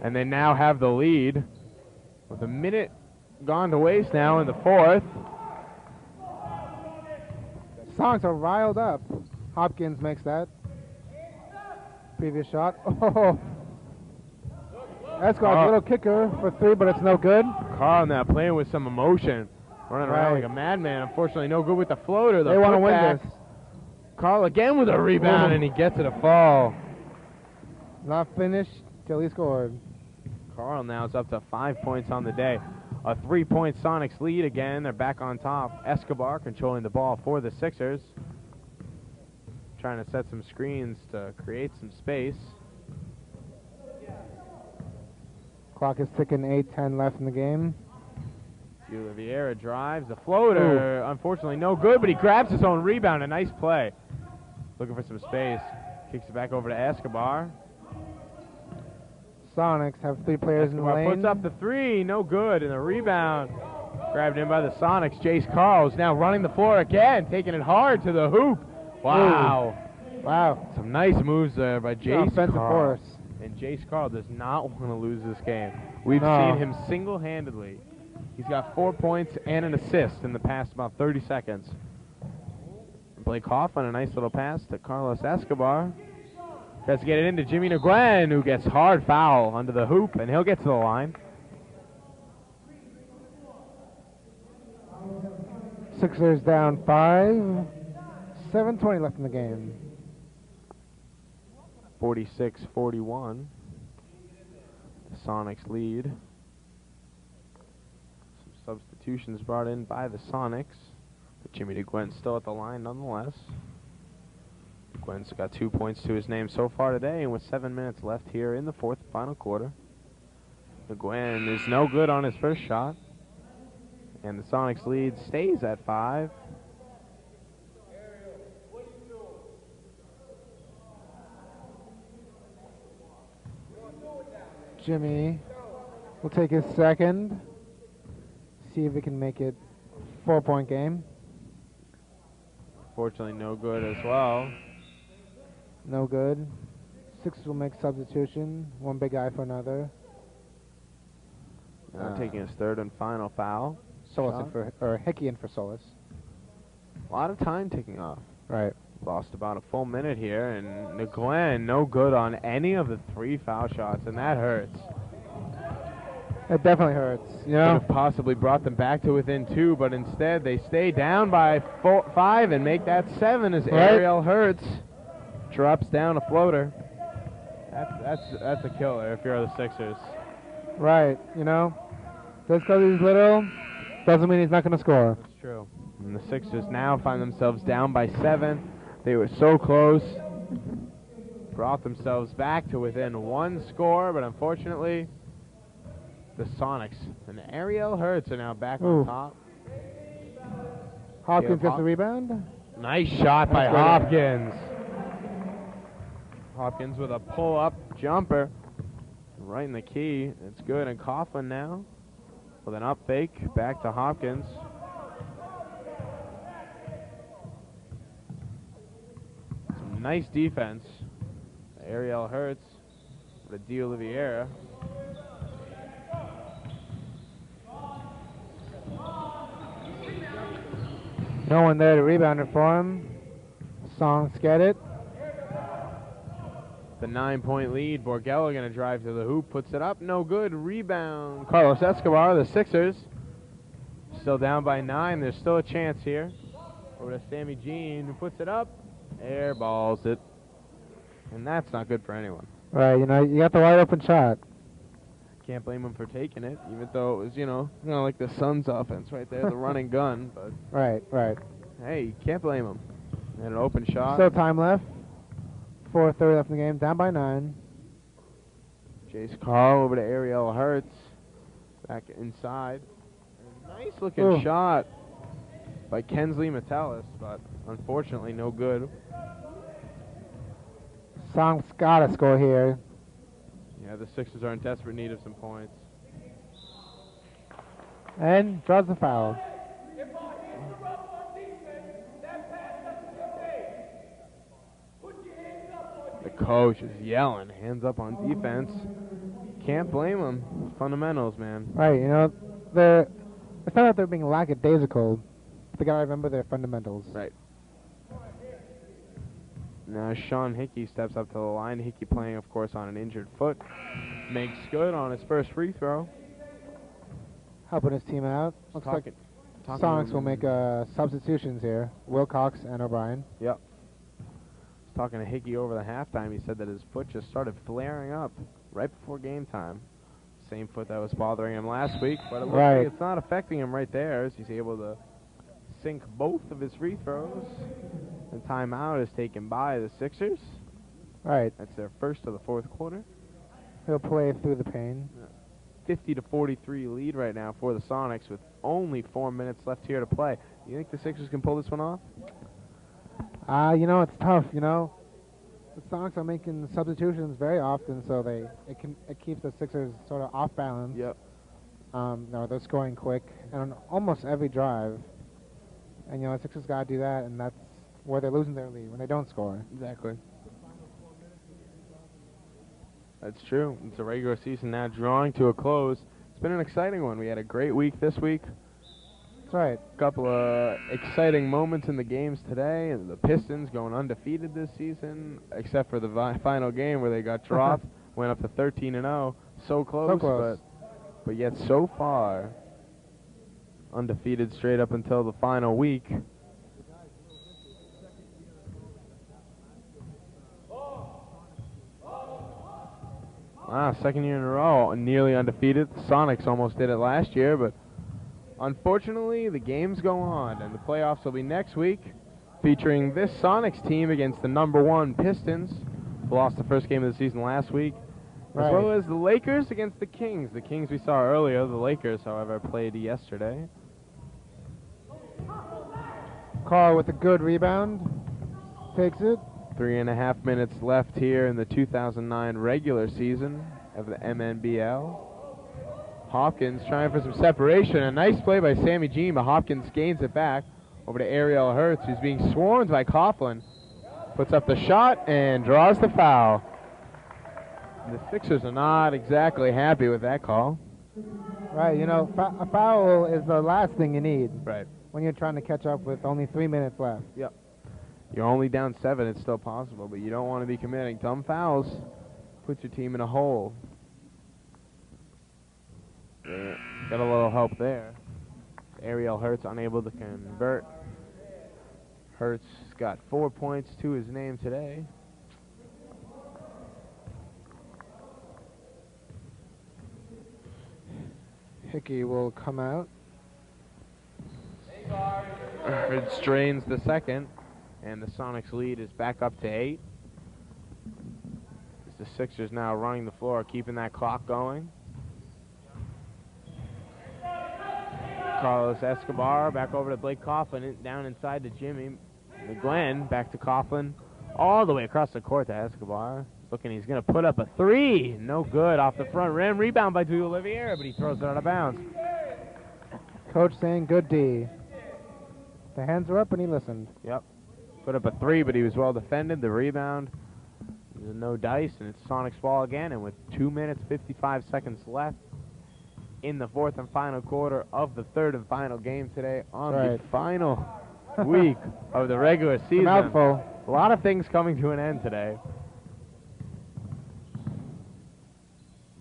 and they now have the lead with a minute gone to waste now in the 4th. Sonics are riled up. Hopkins makes that. Previous shot. Oh. Escobar's a little kicker for 3, but it's no good. Carl now playing with some emotion, running around like a madman. Unfortunately, no good with the floater. They want to win this. Carl again with a rebound, and he gets it a fall. Not finished till he scored. Carl now is up to 5 points on the day. A 3-point Sonics lead again. They're back on top. Escobar controlling the ball for the Sixers. Trying to set some screens to create some space. Clock is ticking, 8:10 left in the game. D'Oliveira drives the floater. Unfortunately, no good, but he grabs his own rebound. A nice play. Looking for some space. Kicks it back over to Escobar. Sonics have 3 players Escobar in the lane. puts up the 3. No good. And the rebound Grabbed in by the Sonics. Jace Carl's now running the floor again, taking it hard to the hoop. Wow. Ooh. Wow. Some nice moves there by Jace Offensive Carl. force. And Jace Carl does not want to lose this game. We've No. seen him single-handedly. He's got 4 points and an assist in the past about 30 seconds. Blake Coughlin, a nice little pass to Carlos Escobar. Tries to get it into Jimmy Nguyen, who gets hard foul under the hoop, and he'll get to the line. Sixers down 5. 7:20 left in the game. 46-41. The Sonics lead. Some substitutions brought in by the Sonics. But Jimmy Nguyen's still at the line nonetheless. Nguyen's got 2 points to his name so far today, and with 7 minutes left here in the fourth and final quarter. Nguyen is no good on his first shot. And the Sonics lead stays at 5. Jimmy will take his second. See if he can make it 4-point game. Fortunately, no good as well. No good. Sixers will make substitution. One big guy for another. Now taking his third and final foul. Solis in for, or Hickey in for Solis. A lot of time ticking off. Right. Lost about a full minute here, and Nguyen no good on any of the 3 foul shots, and that hurts. It definitely hurts. You Could know? have possibly brought them back to within 2, but instead they stay down by 5 and make that 7 as Ariel Hurts drops down a floater. That's a killer if you're the Sixers. Right. You know? Just because he's little doesn't mean he's not going to score. That's true. And the Sixers now find themselves down by 7. They were so close. Brought themselves back to within 1 score, but unfortunately, the Sonics and Ariel Hurts are now back on top. Hopkins gets the rebound. Nice shot by Hopkins. Hopkins with a pull-up jumper. Right in the key. It's good. And Coughlin now with an up fake. Back to Hopkins. Some nice defense. Ariel Hurts with a D'Oliveira. No one there to rebound it for him. Songs get it. The 9-point lead. Borgello going to drive to the hoop. Puts it up. No good. Rebound. Carlos Escobar, the Sixers. Still down by 9. There's still a chance here. Over to Sammy Jean, who puts it up. Air balls it. And that's not good for anyone. Right, you know, you got the wide open shot. Can't blame him for taking it, even though it was, you know like the Suns offense right there, the running gun. But Right. hey, you can't blame him. And an open shot. Still time left. 4:30 left in the game. Down by 9. Jace Carl over to Ariel Hurts. Back inside. Nice looking shot by Kensley Metellus, but unfortunately no good. Song's got to score here. Yeah, the Sixers are in desperate need of some points. And draws the foul. The coach is yelling, hands up on defense. Can't blame him. Fundamentals, man. Right, you know, it's not that they're being lackadaisical. They got to remember their fundamentals. Right. Now Sean Hickey steps up to the line. Hickey playing, of course, on an injured foot. Makes good on his first free throw. Helping his team out. Looks like Sonics will make substitutions here. Wilcox and O'Brien. Yep. Talking to Hickey over the halftime, he said that his foot just started flaring up right before game time. Same foot that was bothering him last week, but it looks like it's not affecting him right there, as he's able to sink both of his free throws. And timeout is taken by the Sixers. Right. That's their first of the fourth quarter. He'll play through the pain. 50-43 lead right now for the Sonics with only 4 minutes left here to play. You think the Sixers can pull this one off? You know, it's tough, you know. The Sonics are making substitutions very often, so it keeps the Sixers sort of off balance. Yep. No, they're scoring quick and on almost every drive. And the Sixers got to do that, and that's where they're losing their lead when they don't score. Exactly. That's true. It's a regular season now drawing to a close. It's been an exciting one. We had a great week this week. That's right. A couple of exciting moments in the games today. And the Pistons going undefeated this season, except for the final game where they got dropped, went up to 13-0. So close. But yet so far undefeated straight up until the final week. Wow, second year in a row, nearly undefeated. The Sonics almost did it last year, but unfortunately, the games go on, and the playoffs will be next week, featuring this Sonics team against the #1 Pistons, who lost the first game of the season last week, as well as the Lakers against the Kings. The Kings we saw earlier. The Lakers, however, played yesterday. Carl with a good rebound. Takes it. 3.5 minutes left here in the 2009 regular season of the MNBL. Hopkins trying for some separation. A nice play by Sammy Jean, but Hopkins gains it back over to Ariel Hertz, who's being swarmed by Coughlin. Puts up the shot and draws the foul. The Sixers are not exactly happy with that call. Right, a foul is the last thing you need. Right. When you're trying to catch up with only 3 minutes left. Yep. You're only down 7, it's still possible, but you don't want to be committing dumb fouls. Puts your team in a hole. Yeah, got a little help there. Ariel Hertz unable to convert. Hertz got 4 points to his name today. Hickey will come out. Hertz drains the second, and the Sonics lead is back up to 8. As the Sixers now running the floor, keeping that clock going. Carlos Escobar back over to Blake Coughlin, down inside to Jimmy McGlenn, back to Coughlin, all the way across the court to Escobar. Looking, he's going to put up a 3. No good off the front rim. Rebound by Olivier, but he throws it out of bounds. Coach saying good D. The hands were up and he listened. Yep. Put up a 3, but he was well defended. The rebound, there's no dice, and it's Sonics ball again. And with 2 minutes, 55 seconds left in the fourth and final quarter of the third and final game today on the final week of the regular season. Mouthful. A lot of things coming to an end today.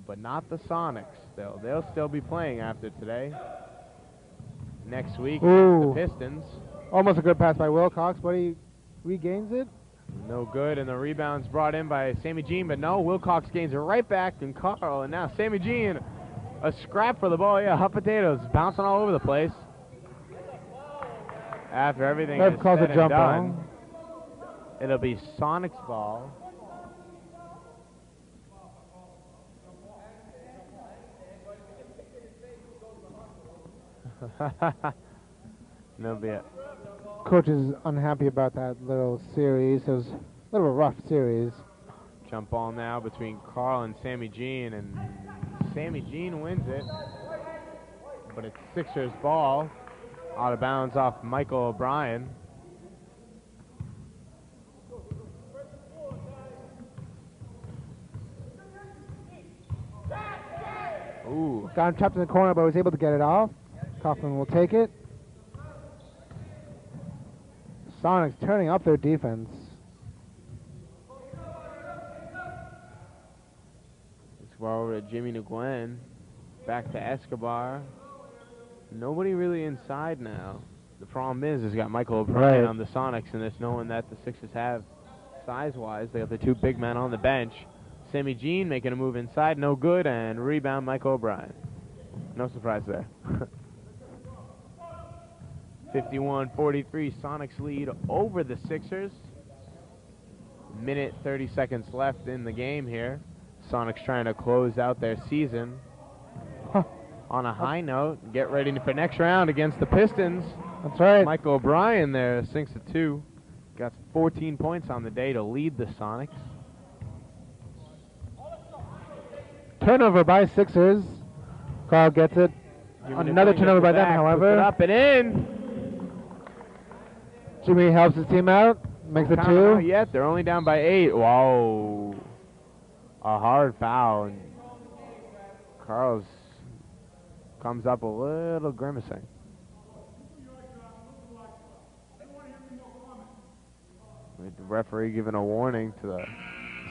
But not the Sonics. They'll still be playing after today. Next week, the Pistons. Almost a good pass by Wilcox, but he regains it. No good, and the rebound's brought in by Sammy Jean, but no, Wilcox gains it right back to Carl, and now Sammy Jean, a scrap for the ball. Yeah, hot potatoes, bouncing all over the place. After everything is said and done, it'll be Sonics ball. No bit. Coach is unhappy about that little series. It was a little rough series. Jump ball now between Carl and Sammy Jean, and Sammy Jean wins it. But it's Sixers ball. Out of bounds off Michael O'Brien. Ooh. Got him trapped in the corner, but was able to get it off. Coughlin will take it. Sonics turning up their defense. It's well over to Jimmy McGlenn. Back to Escobar. Nobody really inside now. The problem is, it's got Michael O'Brien on the Sonics, and there's no one that the Sixers have size-wise. They got the 2 big men on the bench. Sammy Jean making a move inside, no good, and rebound Michael O'Brien. No surprise there. 51-43, Sonics lead over the Sixers. Minute 30 seconds left in the game here. Sonics trying to close out their season on a high note. Get ready for next round against the Pistons. That's right. Michael O'Brien there sinks a 2. Got 14 points on the day to lead the Sonics. Turnover by Sixers. Carl gets it. Another turnover by them, however. Puts it up and in. Jimmy helps his team out. Makes it 2. Not yet. They're only down by 8. Whoa. A hard foul. And Carl's comes up a little grimacing. With the referee giving a warning to the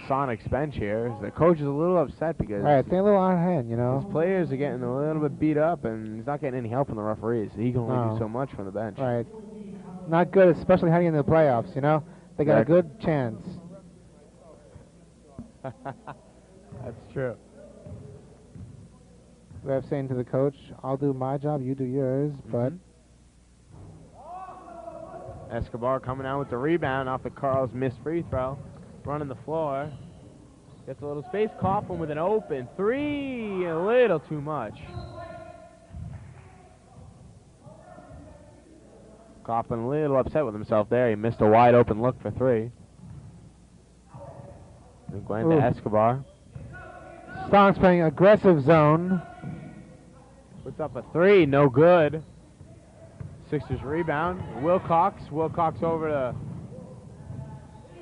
Sonics bench here. The coach is a little upset because right, stay a little on hand, you know. his players are getting a little bit beat up, and he's not getting any help from the referees. He can only do so much from the bench. Right. Not good, especially heading into the playoffs, you know. They got a good chance. That's true. Ref saying to the coach, I'll do my job, you do yours, but... Escobar coming out with the rebound off the Carl's missed free throw. Running the floor. Gets a little space. Coughlin with an open 3. A little too much. Coughlin a little upset with himself there. He missed a wide open look for 3. And going to Escobar. Song's playing aggressive zone. Puts up a 3. No good. Sixers rebound. Wilcox. Wilcox over to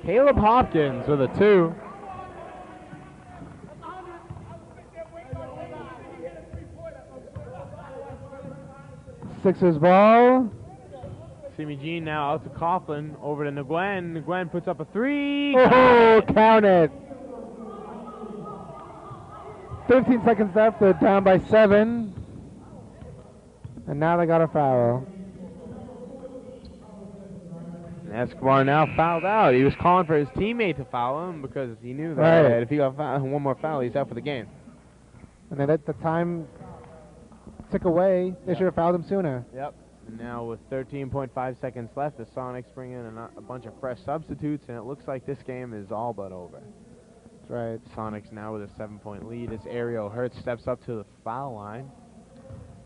Caleb Hopkins with a 2. Sixers ball. Simi Jean now out to Coughlin. Over to Nguyen. Nguyen puts up a 3. Oh, count it. 15 seconds left. They're down by 7. And now they got a foul. Escobar now fouled out. He was calling for his teammate to foul him because he knew that if he got one more foul, he's out for the game. And they let the time tick away. They should have fouled him sooner. Yep. And now with 13.5 seconds left, the Sonics bring in a bunch of fresh substitutes, and it looks like this game is all but over. That's right. Sonics now with a 7-point lead as Ariel Hertz steps up to the foul line.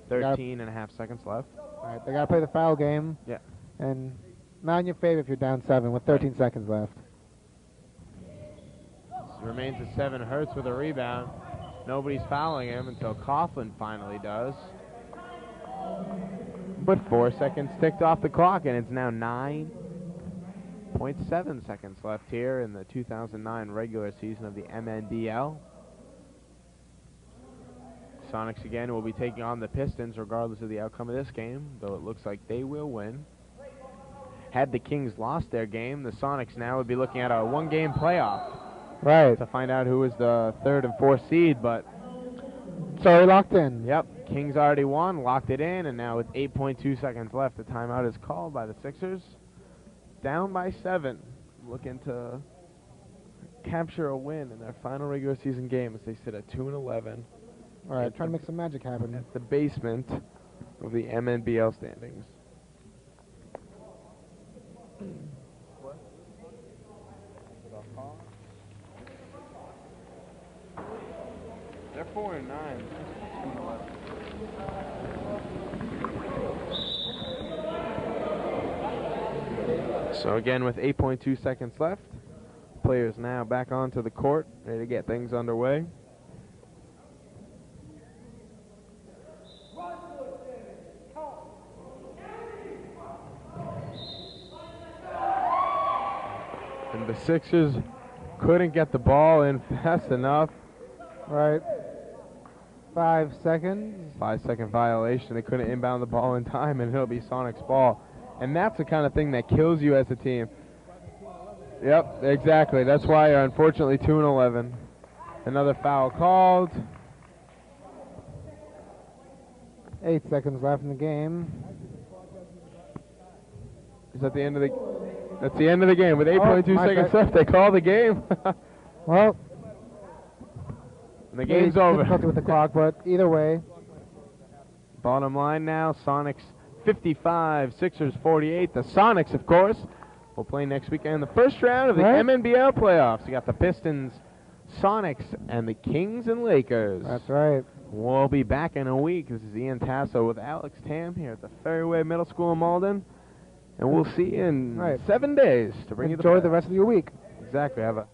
13.5 seconds left. All right, they got to play the foul game. Yeah. And not in your favor if you're down 7 with 13 seconds left. Remains at 7. Hertz with a rebound. Nobody's fouling him until Coughlin finally does. But 4 seconds ticked off the clock, and it's now 9.7 seconds left here in the 2009 regular season of the MNBL. Sonics again will be taking on the Pistons regardless of the outcome of this game, though it looks like they will win. Had the Kings lost their game, the Sonics now would be looking at a one-game playoff. Right. To find out who is the 3rd and 4th seed, but... So already locked in. Yep, Kings already won, locked it in, and now with 8.2 seconds left, the timeout is called by the Sixers. Down by 7, looking to capture a win in their final regular season game as they sit at 2-11. All right, trying to make some magic happen. At the basement of the MNBL standings. What? They're 4-9. So again, with 8.2 seconds left, players now back onto the court, ready to get things underway. And the Sixers couldn't get the ball in fast enough. Right. 5 seconds. 5-second violation. They couldn't inbound the ball in time, and it'll be Sonics ball. And that's the kind of thing that kills you as a team. Yep, exactly. That's why you're unfortunately 2-11. Another foul called. 8 seconds left in the game. Is that the end of the... That's the end of the game. With 8.2 seconds left, they call the game. Well... And the game's over. Difficulty with the clock, but either way. Bottom line now, Sonics 55, Sixers 48. The Sonics, of course, will play next weekend in the first round of the MNBL playoffs. You got the Pistons, Sonics, and the Kings and Lakers. That's right. We'll be back in a week. This is Ian Tasso with Alex Tam here at the Ferryway Middle School in Malden. And we'll see you in 7 days to bring you the Enjoy the rest of your week. Exactly. Have a